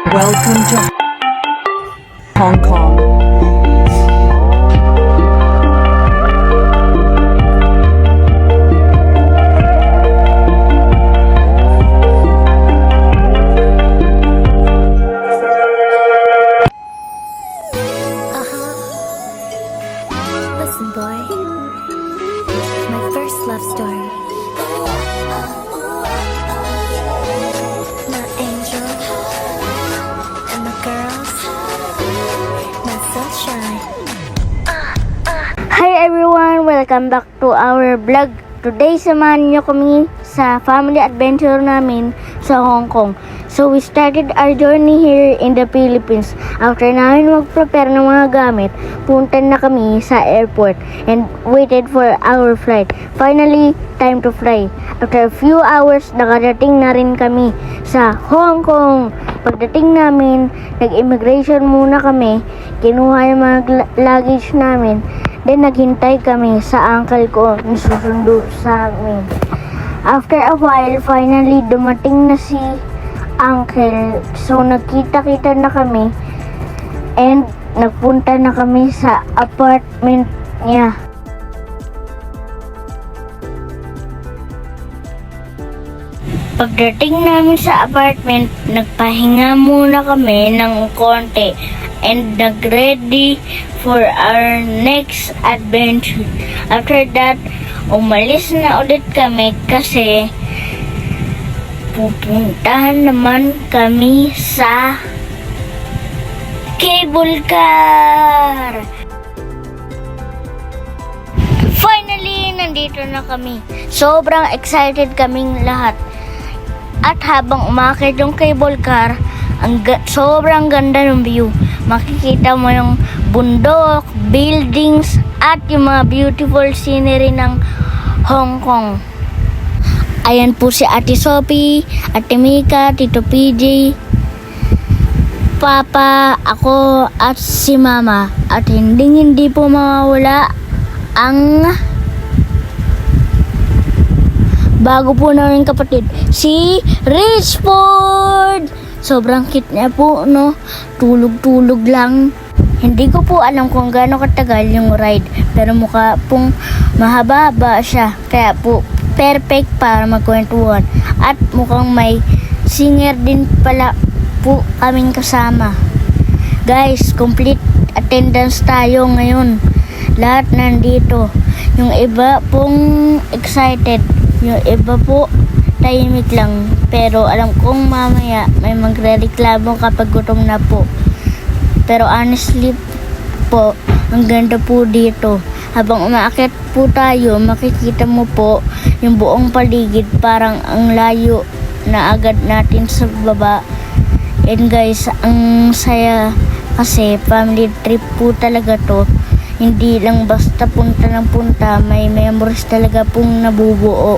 Welcome to Hong Kong. Listen, boy. My first love story. My angel and my girls, my sunshine. Hi everyone! Welcome back to our vlog. Today, samahan niyo kami sa family adventure namin sa Hong Kong. So, we started our journey here in the Philippines. After namin mag-prepare ng mga gamit, punta na kami sa airport and waited for our flight. Finally, time to fly. After a few hours, nakarating na rin kami sa Hong Kong. Pagdating namin, nag-immigration muna kami, kinuha yung mga luggage namin. Then naghintay kami sa uncle ko na susundo sa amin. After a while, finally dumating na si uncle. So nagkita-kita na kami and nagpunta na kami sa apartment niya. Pagdating namin sa apartment, nagpahinga muna kami ng konti and nag-ready for our next adventure. After that, umalis na ulit kami kasi pupuntahan naman kami sa cable car. Finally, nandito na kami. Sobrang excited kaming lahat. At habang umakyat yung cable car, sobrang ganda ng view. Makikita mo yung bundok, buildings, at yung mga beautiful scenery ng Hong Kong. Ayan po si Ate Sophie, Ate Mika, Tito PJ, Papa, ako, at si Mama. At hindi po mawawala ang bago po namin kapatid, si Richford. Sobrang cute niya po, no? Tulog-tulog lang. Hindi ko po alam kung gaano katagal yung ride, pero mukha pong mahaba-haba siya. Kaya po, perfect para magkwentuhan. At mukhang may singer din pala po kaming kasama. Guys, complete attendance tayo ngayon. Lahat nandito. Yung iba pong excited. Yung iba po tahimik lang. Pero alam kong mamaya may magrereklamo kapag gutom na po. Pero honestly po, ang ganda po dito. Habang umaakyat po tayo, makikita mo po yung buong paligid. Parang ang layo na agad natin sa baba. And guys, ang saya kasi family trip po talaga to. Hindi lang basta punta ng punta, may memories talaga pong nabubuo.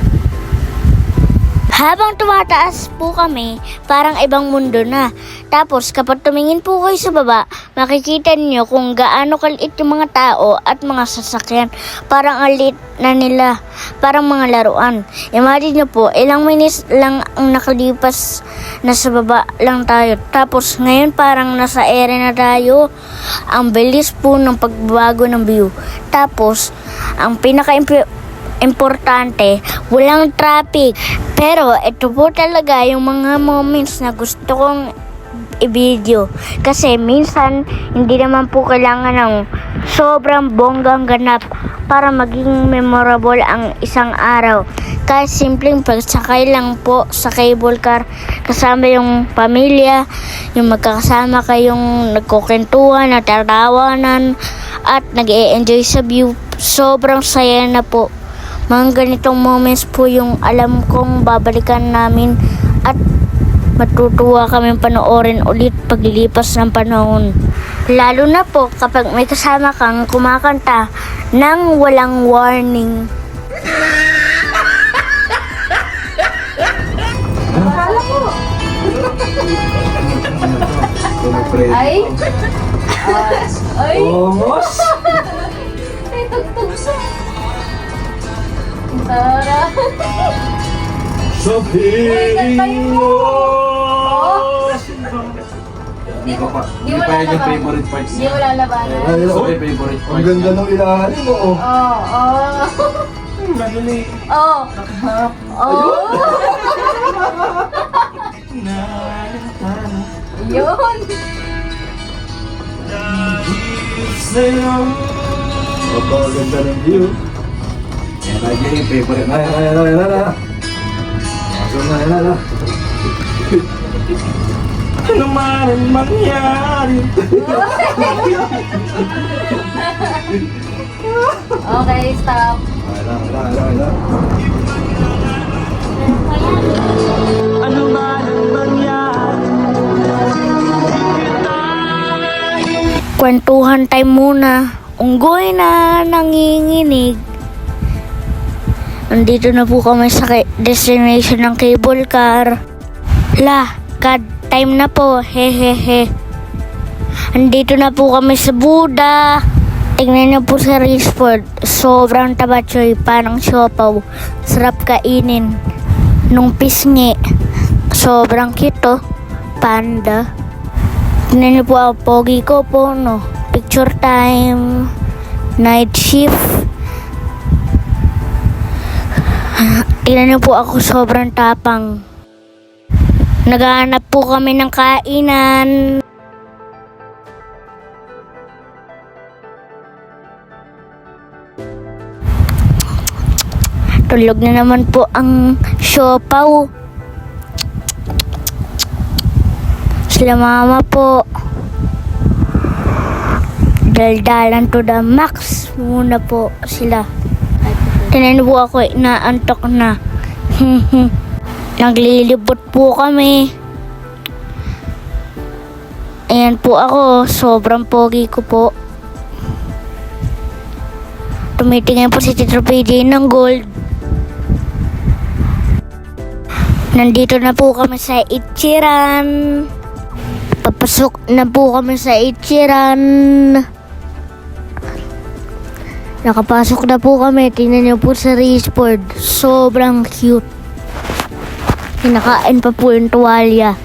Habang tumataas po kami, parang ibang mundo na. Tapos kapag tumingin po kayo sa baba, makikita niyo kung gaano kaliit yung mga tao at mga sasakyan. Parang alit na nila, parang mga laruan. Imagine niyo po, ilang minutes lang ang nakalipas, nasa baba lang tayo. Tapos ngayon parang nasa ere na tayo. Ang bilis po ng pagbabago ng view. Tapos, ang importante, walang traffic. Pero ito po talaga yung mga moments na gusto kong i-video. Kasi minsan, hindi naman po kailangan ng sobrang bonggang ganap para maging memorable ang isang araw. Kahit simpleng pagsakay lang po sa cable car, kasama yung pamilya, yung magkakasama kayong nagkukwentuhan, natatawanan, at nag-e-enjoy sa view. Sobrang saya na po. Mga ganitong moments po yung alam kong babalikan namin at matutuwa kami panoorin ulit paglilipas ng panahon. Lalo na po kapag may kasama kang kumakanta ng walang warning. Ay! Ay! Almost. Ay, tugtog siya. Tara! Sa piling mo. Hindi pa pa. Di Hindi mo pa yan yung lalabanan. favorite parts Hindi niya. mo lalabanan. Ay, ito yung favorite Ang parts ganda niya. ng ilalim mo. Oh. Oo. Madali. Oo. Oo. Yun. Sa'yo. Opo, ang ganda ng view. Yan lagi yung favorite. Ay. Masok na. Ano man ang mangyari. Okay, stop. Ay. Ano man ang mangyari. Kwentuhan time muna. Unggoy na nanginginig. Nandito na po kami sa destination ng cable car. God, time na po. Hehehe. Andito na po kami sa Buda. Tingnan niyo po sa Richford. Sobrang taba, choy. Parang siopaw. Sarap kainin. Nung pisngi. Sobrang cute, oh. Panda. Tingnan niyo po ang pogi ko po, no. Picture time. Night shift. Tingnan niyo po ako, sobrang tapang. Naghahanap po kami ng kainan. Tulog na naman po ang siopaw. Sila mama po. Daldalan to the max muna po sila. Tingnan po ako, inaantok na. Naglilibot po kami. Ayan po ako, sobrang pogi ko po. Tumitingin po si Tito PJ ng gold. Nandito na po kami sa Ichiran. Papasok na po kami sa Ichiran. Nakapasok na po kami. Tingnan niyo po sa Richford. Sobrang cute. Kinakain pa po yung tuwalya.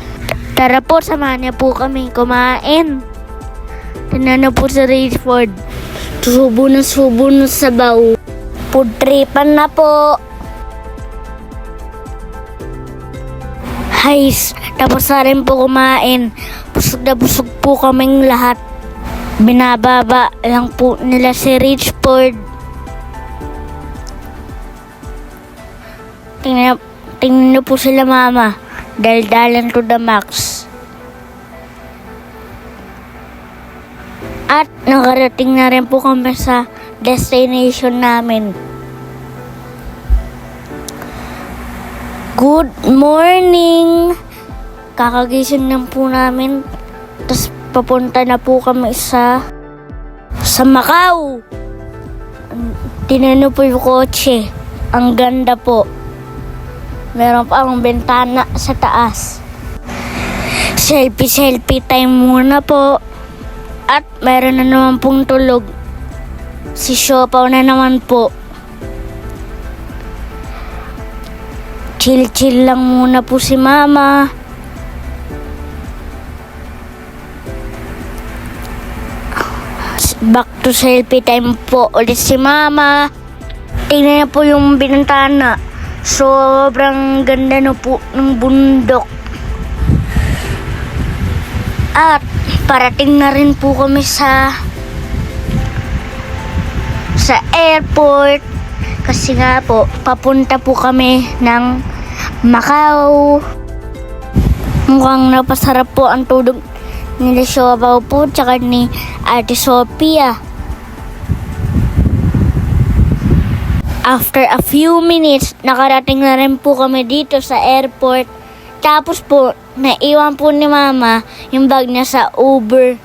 Tara po, samahan niyo po kami kumain. Tingnan niyo po sa Richford. Subo na sabaw. Food tripan na po. Guys, tapos na rin po kumain. Busog na busog po kaming lahat. Binababa lang po nila si Richford. Tingnan niyo po sila mama. Daldalan to the max. At nakarating na rin po kami sa destination namin. Good morning! Kakagising lang po namin. Tapos papunta na po kami sa Macau. Tinano po yung kotse. Ang ganda po. Meron pa ang bintana sa taas. Selfie time muna po. At meron na naman pong tulog. Si siopaw na naman po. Chill lang muna po si mama. Back to selfie time po ulit si mama. Tingnan niyo po yung bintana. Sobrang ganda no po ng bundok. At parating na rin po kami sa airport. Kasi nga po, papunta po kami ng Macau. Mukhang napasarap po ang tulog nila siopaw po tsaka ni Ate Sophia. After a few minutes, nakarating na rin po kami dito sa airport. Tapos po, naiwan po ni mama yung bag niya sa Uber.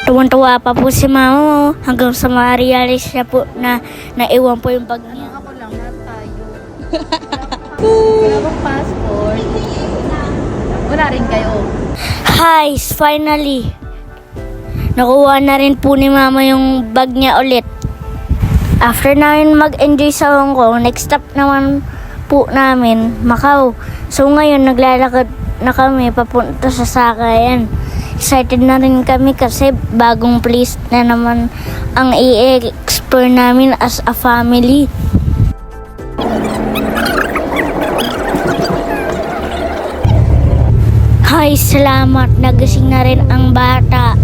Tuwan-tuwa pa po si mama hanggang sa ma-realize siya po na naiwan po yung bag niya. Ako lang, lahat tayo. Wala bang passport? Wala rin kayo. Hi, finally. Nakuha na rin po ni mama yung bag niya ulit. After namin mag-enjoy sa Hong Kong, next stop naman po namin, Macau. So ngayon, naglalakad na kami papunta sa sakayan. Excited na rin kami kasi bagong place na naman ang i-explore namin as a family. Hay, salamat. Nagising na rin ang bata.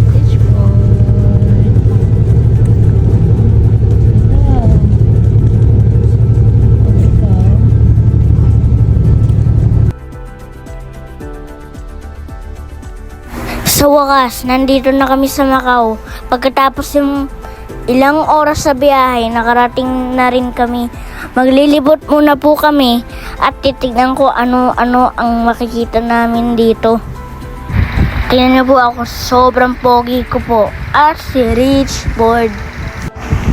Sa wakas, nandito na kami sa Macau. Pagkatapos yung ilang oras sa biyahe, nakarating na rin kami. Maglilibot muna po kami at titignan ko ano-ano ang makikita namin dito. Tingnan niyo po ako, sobrang pogi ko po. At si Richboard.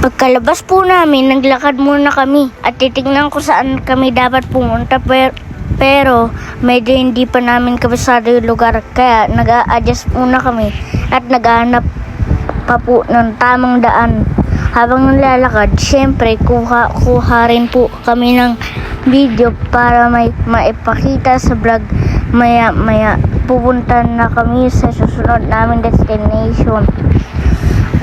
Pagkalabas po namin, naglakad muna kami at titignan ko saan kami dapat pumunta. Pero medyo hindi pa namin kabisado yung lugar, kaya nag-a-adjust muna kami at naghahanap pa po ng tamang daan. Habang naglalakad, syempre kuha rin po kami ng video para may maipakita sa vlog. Maya pupunta na kami sa susunod naming destination.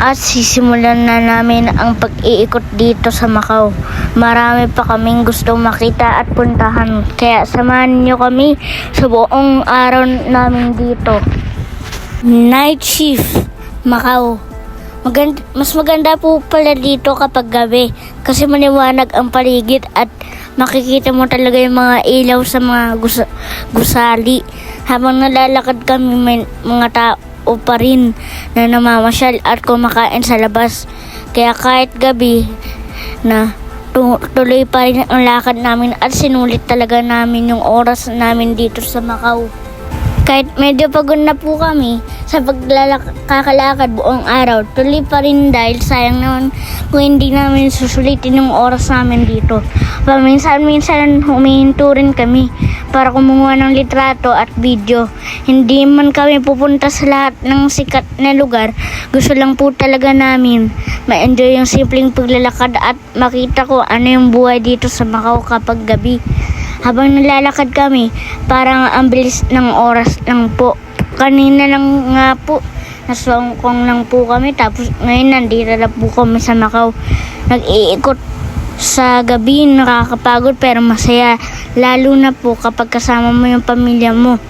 At sisimulan na namin ang pag-iikot dito sa Macau. Marami pa kaming gustong makita at puntahan. Kaya samahan nyo kami sa buong araw namin dito. Night shift, Macau. Mas maganda po pala dito kapag gabi. Kasi maliwanag ang paligid at makikita mo talaga yung mga ilaw sa mga gusali. Habang nalalakad kami, may mga tao o pa rin na namamasyal at kumakain sa labas. Kaya kahit gabi na tuloy pa rin ang lakad namin at sinulit talaga namin yung oras namin dito sa Macau. Kahit medyo pagod na po kami sa kakalakad buong araw, tuloy pa rin dahil sayang naman kung hindi namin susulitin yung oras namin dito. Paminsan-minsan humihinto rin kami para kumuha ng litrato at video. Hindi man kami pupunta sa lahat ng sikat na lugar. Gusto lang po talaga namin ma-enjoy yung simpleng paglalakad at makita ko ano yung buhay dito sa Macau kapag gabi. Habang nalalakad kami, parang ang bilis ng oras lang po. Kanina lang nga po, nasa Hong Kong lang po kami. Tapos ngayon nandito na po kami sa Macau. Nag-iikot sa gabi, nakakapagod pero masaya. Lalo na po kapag kasama mo yung pamilya mo.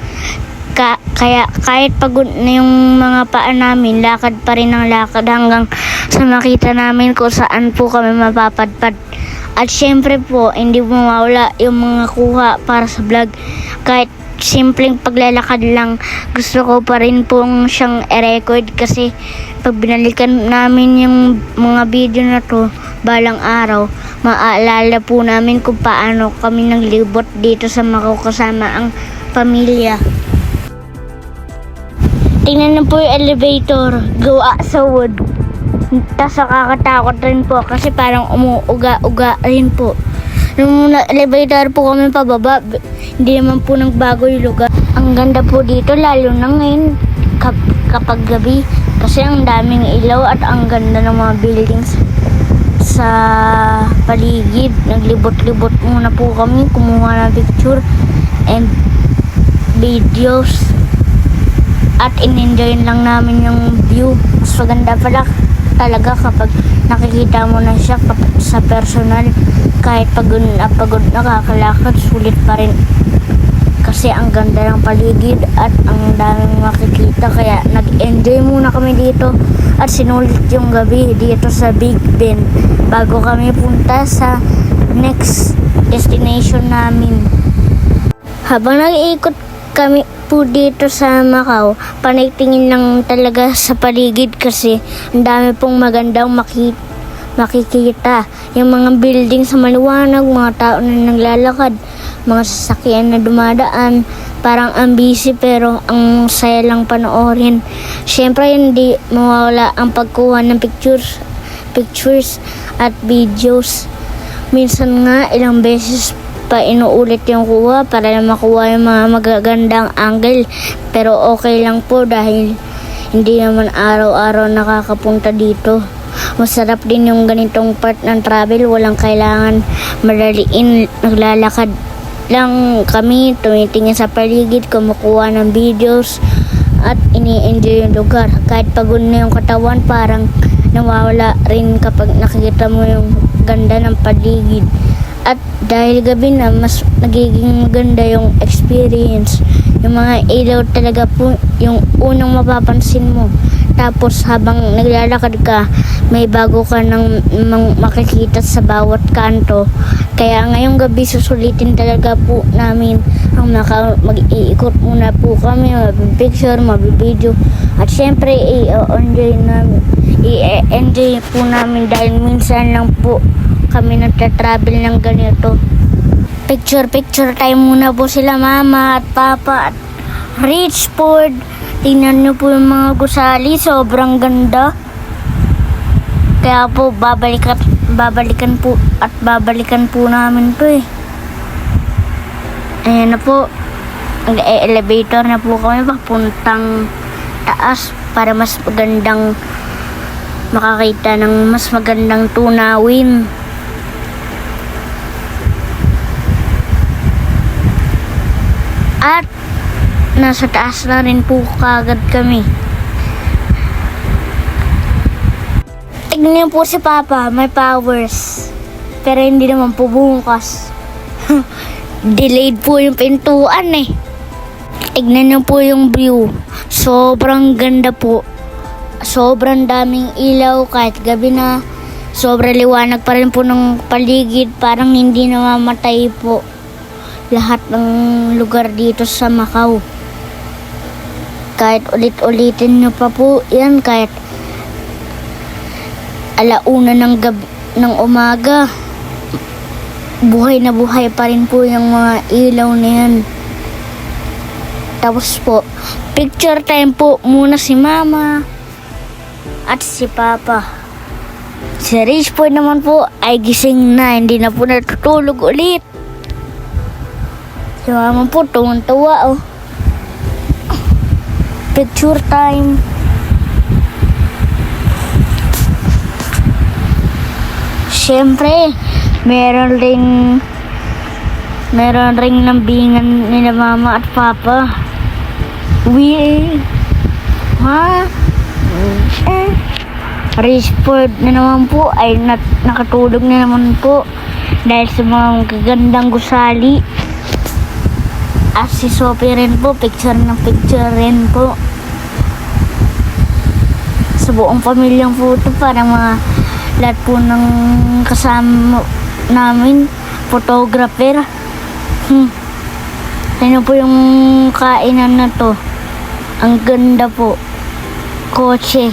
Kaya kahit pagod na yung mga paa namin, lakad pa rin ang lakad hanggang sa makita namin kung saan po kami mapapadpad. At syempre po, hindi mawawala yung mga kuha para sa vlog. Kahit simpleng paglalakad lang, gusto ko pa rin pong siyang i-record kasi pag binalikan namin yung mga video na to balang araw, maaalala po namin kung paano kami naglibot dito sa Macau kasama ang pamilya. Tingnan na po yung elevator, gawa sa wood. Tapos nakakatakot rin po kasi parang umuuga-uga rin po. Nung elevator po kami pababa, hindi naman po nagbago yung lugar. Ang ganda po dito lalo na ngayon kapag gabi kasi ang daming ilaw at ang ganda ng mga buildings sa paligid. Naglibot-libot muna po kami, kumuha ng picture and videos at in-enjoy lang namin yung view. Mas maganda pala talaga kapag nakikita mo na siya sa personal. Kahit pagod nakakalakad, sulit pa rin kasi ang ganda ng paligid at ang daming makikita. Kaya nag-enjoy muna kami dito at sinulit yung gabi dito sa Big Ben bago kami punta sa next destination namin. Habang nag-iikot kami po dito sa Macau, panaytingin lang talaga sa paligid kasi ang dami pong magandang makikita. Yung mga building sa maliwanag, mga tao na naglalakad, mga sasakyan na dumadaan, parang ang busy pero ang saya lang panoorin. Syempre hindi mawala ang pagkuha ng pictures at videos. Minsan nga ilang beses pa inuulit yung kuha para makuha yung mga magagandang angle, pero okay lang po dahil hindi naman araw-araw nakakapunta dito. Masarap din yung ganitong part ng travel, walang kailangan madaliin, naglalakad lang kami tumitingin sa paligid, kumukuha ng videos at ini-enjoy yung lugar. Kahit pagod na yung katawan, parang nawawala rin kapag nakikita mo yung ganda ng paligid. At dahil gabi na, mas nagiging maganda yung experience. Yung mga ilaw talaga po yung unang mapapansin mo. Tapos habang naglalakad ka, may bago ka nang makikita sa bawat kanto. Kaya ngayong gabi susulitin talaga po namin ang mag-iikot muna po kami, mabipicture, mabibideo. At syempre i-enjoy po namin dahil minsan lang po kami nagtatravel ng ganito. Picture time muna po sila mama at papa at Richford. Tingnan nyo po yung mga gusali, sobrang ganda. Kaya po babalikan po namin to eh. Ayan na po, elevator na po kami papuntang taas para mas magandang makakita ng mas magandang tunawin. At nasa taas na rin po kagad kami. Tignan niyo po si Papa, may powers. Pero hindi naman po bukas. Delayed po yung pintuan eh. Tignan niyo po yung view. Sobrang ganda po. Sobrang daming ilaw kahit gabi na. Sobrang liwanag pa rin po ng paligid. Parang hindi namamatay po lahat ng lugar dito sa Macau. Kahit ulit-ulitin nyo pa po yan, kahit alauna ng umaga, buhay na buhay pa rin po yung mga ilaw na yan. Tapos po, picture time po muna si Mama at si Papa. Si Richford naman po ay gising na, hindi na po natutulog ulit. Si Mama po tuwang-tuwa oh. Picture time. Siyempre, meron ring lambingan nila Mama at Papa. Richford na naman po ay nakatulog na naman po dahil sa mga gagandang gusali. At si Sophie rin po, picture rin po. Sa buong pamilyang po ito, para mga lahat po ng kasama namin, photographer. Ano po yung kainan na to? Ang ganda po. Kotse.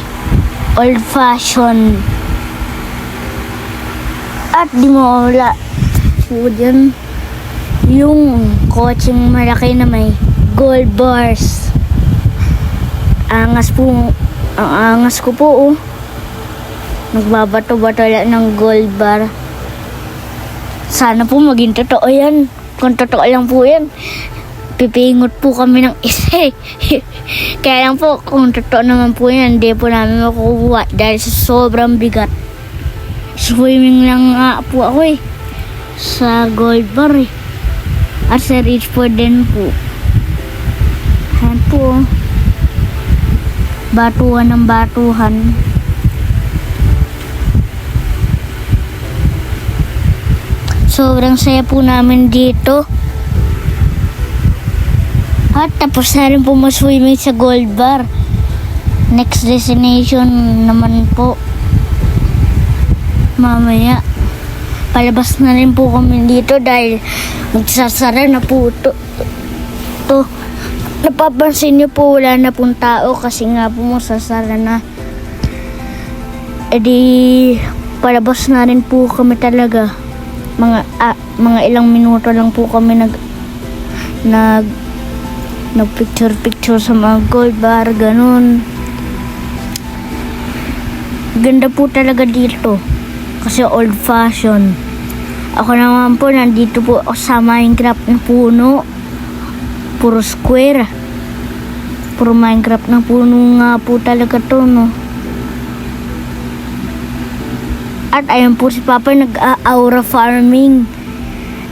Old fashion. At di mo wala po dyan yung kotseng malaki na may gold bars. Angas po. Ang angas ko po oh. Nagbabato-bato lang ng gold bar. Sana po maging totoo yan. Kung totoo lang po yan, pipingot po kami ng isa. Kaya lang po, kung totoo naman po yan, hindi po namin makukuha dahil sa sobrang bigat. Swimming lang nga po ako eh. Sa gold bar eh. At sa Richford din po. Ayan po. Batuhan ng batuhan. Sobrang saya po namin dito. At tapos na rin po maswimming sa gold bar. Next destination naman po. Mamaya. Palabas na rin po kami dito dahil magsasara na po ito. Napapansin niyo po wala na pong tao kasi nga po masasara na. E di palabas na rin po kami talaga. Mga ilang minuto lang po kami nagpicture sa mga gold bar, ganun. Ganda po talaga dito kasi old fashion. Ako naman po nandito po ako sa Minecraft na puno, puro square, puro Minecraft na puno nga po talaga to no. At ayun po si Papa nag-aura farming.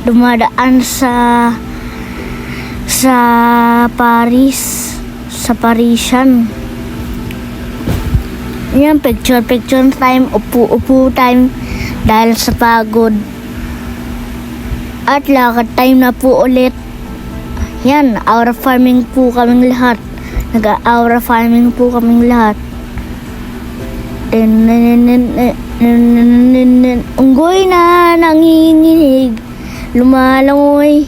dumadaan sa Paris, sa Parisian. Yan, picture time, upo time dahil sa pagod. At lakad time na po ulit. Yan, aura farming po kaming lahat. Nag-aura farming po kaming lahat. Unggoy na nanginginig, lumalangoy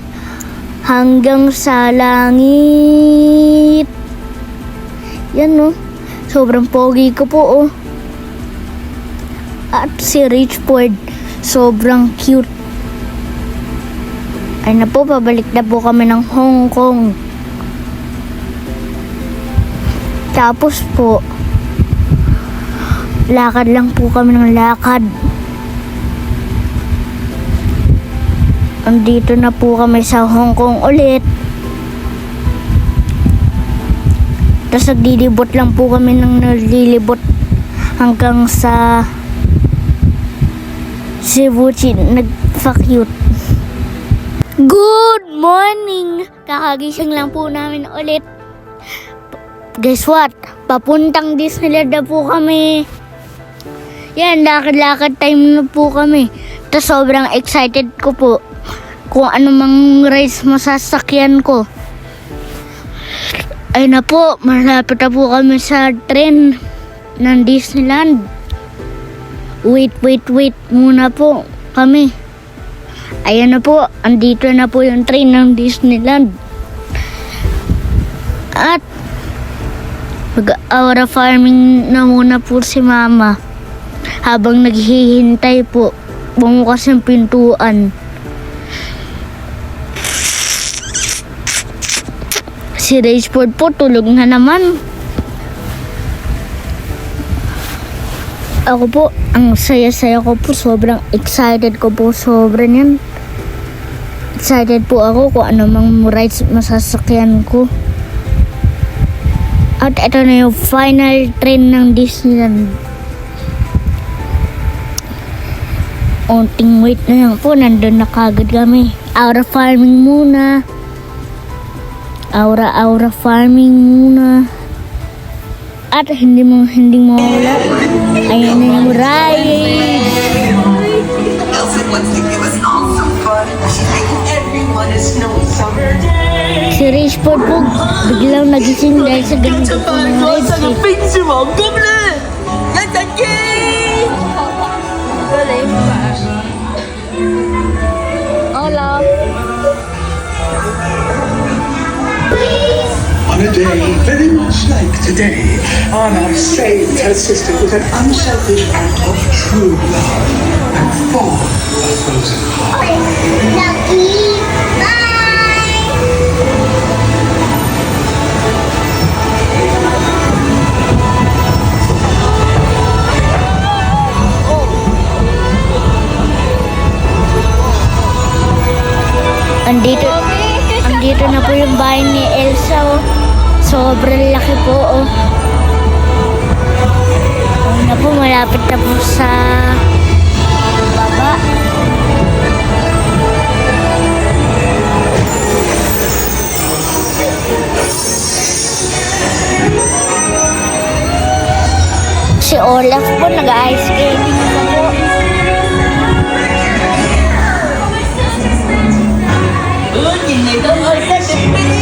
hanggang sa langit. Yan no, sobrang pogi ko po oh. At si Richford, sobrang cute. Ay na po, pabalik na po kami ng Hong Kong. Tapos po, lakad lang po kami ng lakad. Andito na po kami sa Hong Kong ulit. Tapos naglilibot lang po kami ng naglilibot hanggang sa Cebu. Nagpa-cute. Good morning! Kakagising lang po namin ulit. Guess what? Papuntang Disneyland na po kami. Yan, lakad-lakad time na po kami. Tapos sobrang excited ko po kung ano mang rides masasakyan ko. Ay na po, malapit na po kami sa train ng Disneyland. Wait muna po kami. Ayan na po, andito na po yung train ng Disneyland. At mag-aura farming na muna po si Mama. Habang naghihintay po, bumukas yung pintuan. Si Raceford po, tulog na naman. Ako po, ang saya-saya ko po, sobrang excited ko po, sobrang yan. Excited po ako kung ano mang rides masasakyan ko. At ito na yung final train ng Disneyland. Unting wait na lang po, nandun na kagad kami. Aura farming muna. Aura farming muna. At hindi mawala. Ayan na yung ride. Elsa wants to give us all some fun. She's making everyone a snowy summer day. Si Richford po, biglang nagising dahil sa ganito po ng rides eh. 冰之王 Goblin! Yan sa game! Galing pa. Hola. On a day very much like today, Anna saved her sister with an unselfish act of true love and fought a frozen heart. Lucky, bye! Andito na po yung bahay ni Elsa oh. Sobrang laki po oh. Ayun na po, malapit na po sa baba. Si Olaf po nag-ice skating pa po.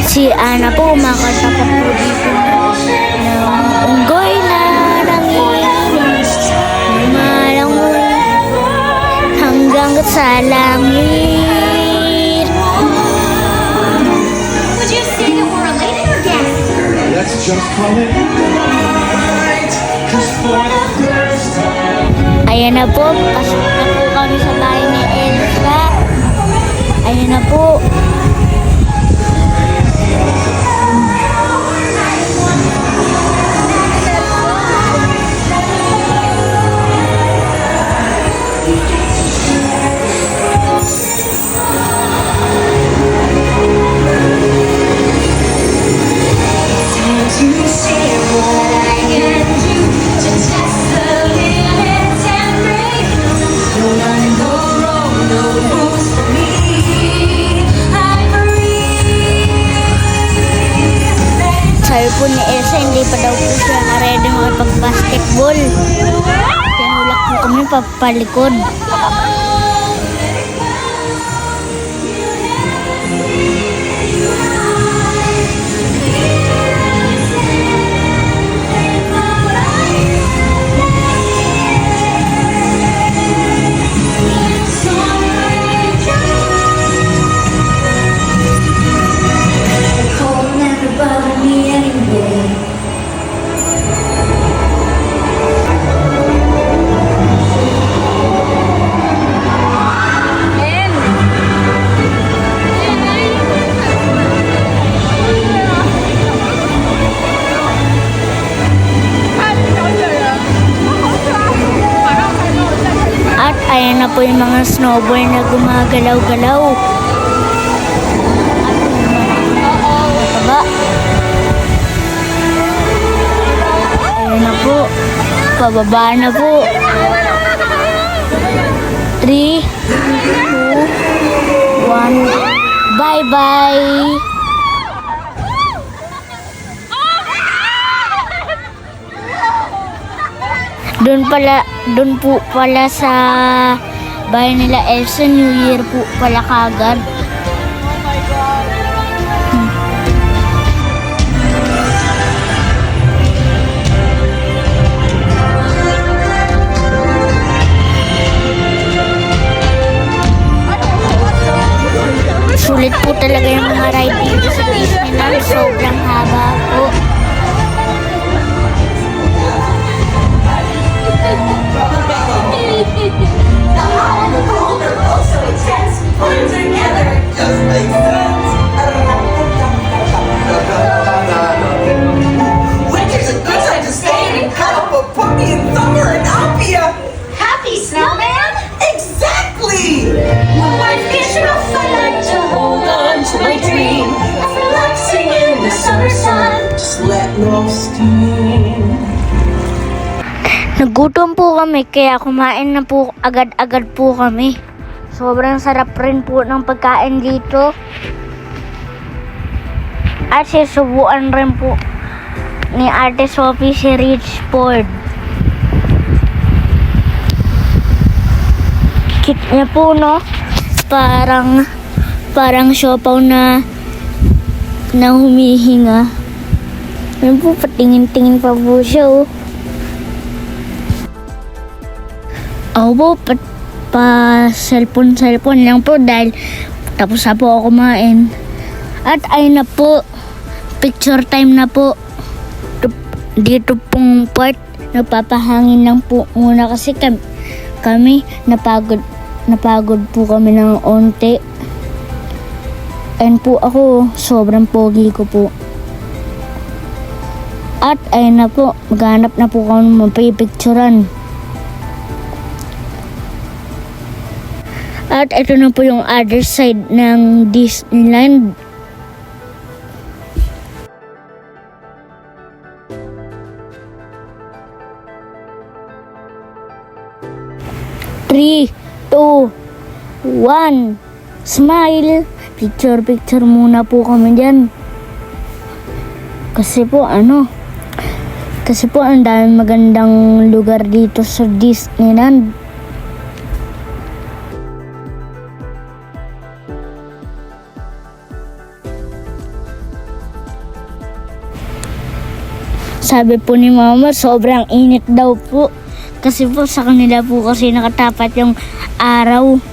Si Ana po umakanta pa po dito ng unggoy na nanginis, lumalangoy hanggang sa langit. Would you say that we're related or guests? Let's just call it night, 'cause for the first time. Ayan na po, pasok na po kami sa bahay ni Elsa. Ayan na po. No one go wrong, no rules for me. Sabi po ni Elsa, hindi pa daw po siya ready makipag-basketball. Kaya hulak po kami papalikod. At ayan na po yung mga snowboy na gumagalaw-galaw. At yung mga mataba. Ayan na po. Pababa na po. 3, 2, 1. Bye-bye! Doon po pala sa bahay nila Elsa, New Year po pala kagad. Sulit po talaga yung mga ride dito sa Disneyland. Sobrang haba po. The hot and the cold are both so intense. Put them together, it just makes sense. Winter's a good time to stay and cuddle, but put me in summer and I'll be a Happy snowman? exactly. What visual fun like to hold on to my dream of relaxing in the summer sun. Just let no steam. Nagutom po kami kaya kumain na po agad-agad po kami. Sobrang sarap rin po ng pagkain dito. At sisubuan rin po ni Ate Sophie si Richford. Cute niya po, no? Parang siopaw na humihinga. Ayun po, patingin-tingin pa po siya, oh. Ako po, cellphone lang po dahil tapos na po ako kumain. At ayun na po, picture time na po. Dito pong part, nagpapahangin lang po muna kasi kami napagod po kami ng onte. Ayun po ako, sobrang pogi ko po. At ayun na po, maghanap na po kami mapipicturan. At ito na po yung other side ng Disneyland. Three, 2, 1, smile. Picture muna po kami dyan. Kasi po ang daming magandang lugar dito sa Disneyland. Sabi po ni Mama, sobrang init daw po. Kasi po sa kanila po kasi nakatapat yung araw.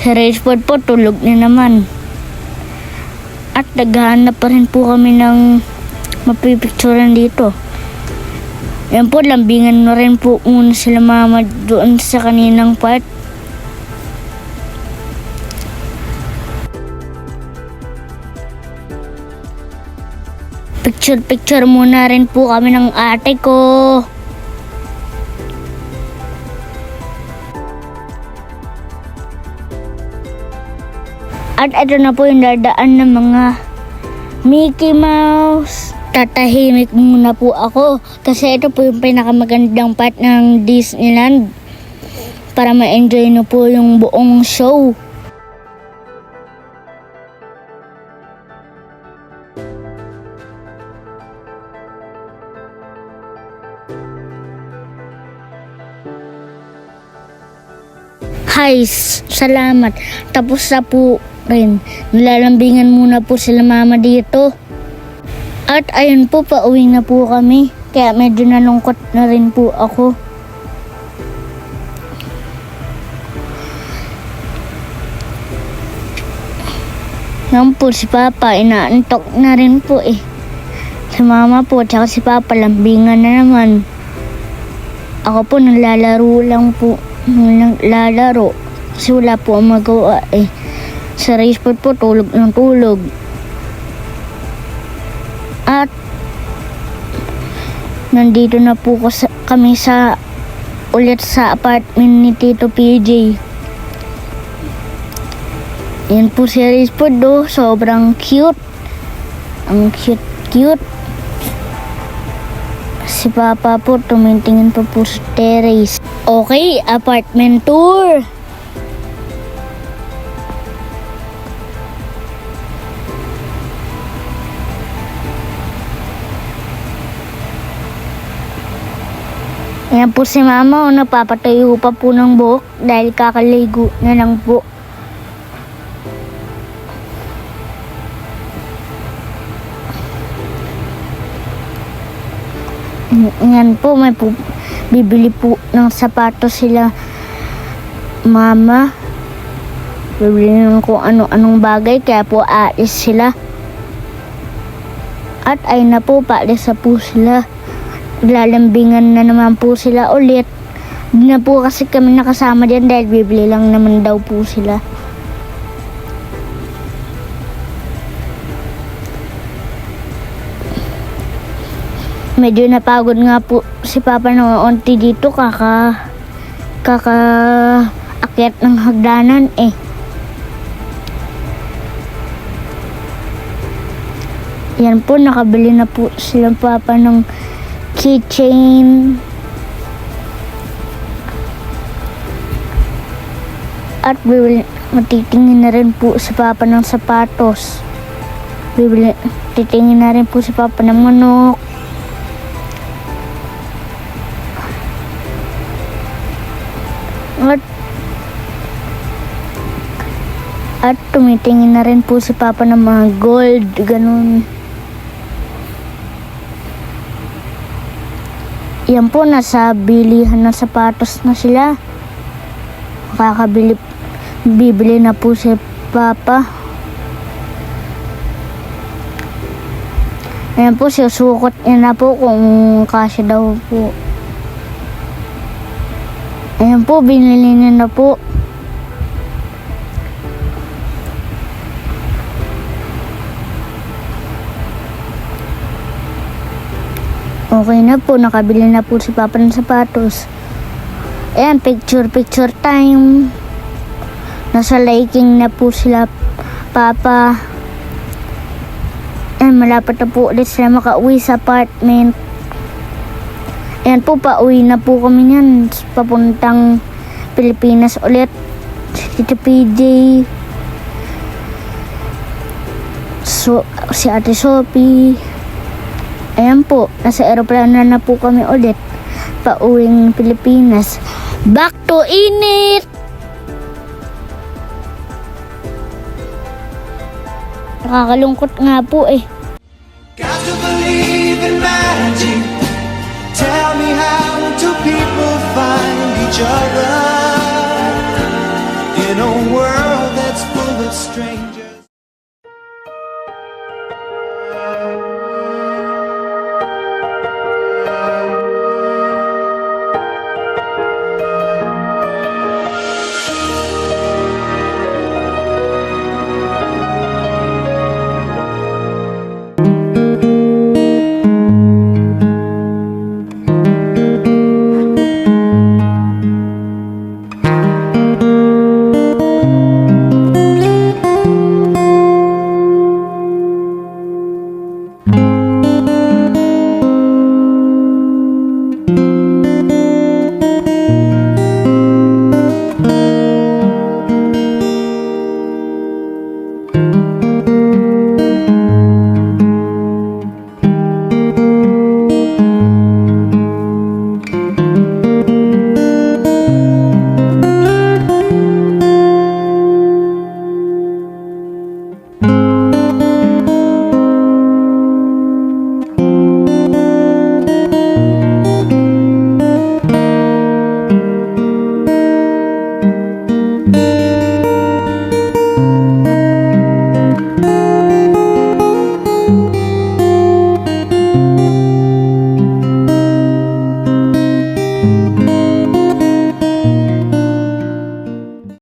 Sa Richford po, tulog na naman. At naghahanap pa rin po kami ng mapipicturan dito. Yan po, lambingan na rin po muna sila Mama doon sa kaninang part. Picture muna rin po kami ng ate ko. At ito na po yung dadaan ng mga Mickey Mouse. Tatahimik muna po ako kasi ito po yung pinakamagandang part ng Disneyland para ma-enjoy na po yung buong show. Hi, salamat. Tapos na po rin. Nilalambingan muna po sila mama dito. At ayun po, pauwi na po kami. Kaya medyo nalungkot na rin po ako. Yan po si Papa, inaantok na rin po eh. Si Mama po, tsaka si Papa, lambingan na naman. Ako po, naglalaro lang po. Naglalaro. Kasi wala po ang magawa eh. Sa raceport po, tulog ng tulog. At nandito na po kami ulit sa apartment ni Tito PJ. Yan po si raceport do. Sobrang cute. Ang cute. Si Papa po, tumitingin pa po sa terrace. Okay, apartment tour. Ayan po si Mama, napapatayo pa po ng buhok dahil kakaligo na lang po. Ayan po, bibili po ng sapatos sila Mama. Bibili ng kung ano-anong bagay, kaya po aalis sila. At ay na po, paalis na po sila. Lalambingan na naman po sila ulit. Hindi na po kasi kami nakasama dyan dahil bibili lang naman daw po sila. Medyo napagod nga po si Papa noon dito akyat ng hagdanan eh. Yan po, nakabili na po silang Papa ng keychain. At matitingin na rin po si Papa ng sapatos. Titingin na rin po si Papa ng manok. At tumitingin na rin po si Papa ng mga gold, ganun. Yan po, nasa bilihan ng sapatos na sila. Bibili na po si Papa. Ayan po, susukot niya na po kung kasya daw po. Ayan po, binili niya na po. Okay na po, nakabili na po si Papa ng sapatos. Ayan, picture time. Nasa liking na po sila Papa. Ayan, malapit na po ulit sila makauwi sa apartment. Ayan po, pauwi na po kami niyan. Papuntang Pilipinas ulit. Si Tito PJ. Si Ate Sophie. Ayan po, nasa aeroplano na po kami ulit. Pauwing Pilipinas. Back to init! Nakakalungkot nga po eh. Got to believe in magic. Tell me, how do people find each other in a world that's full of strangers?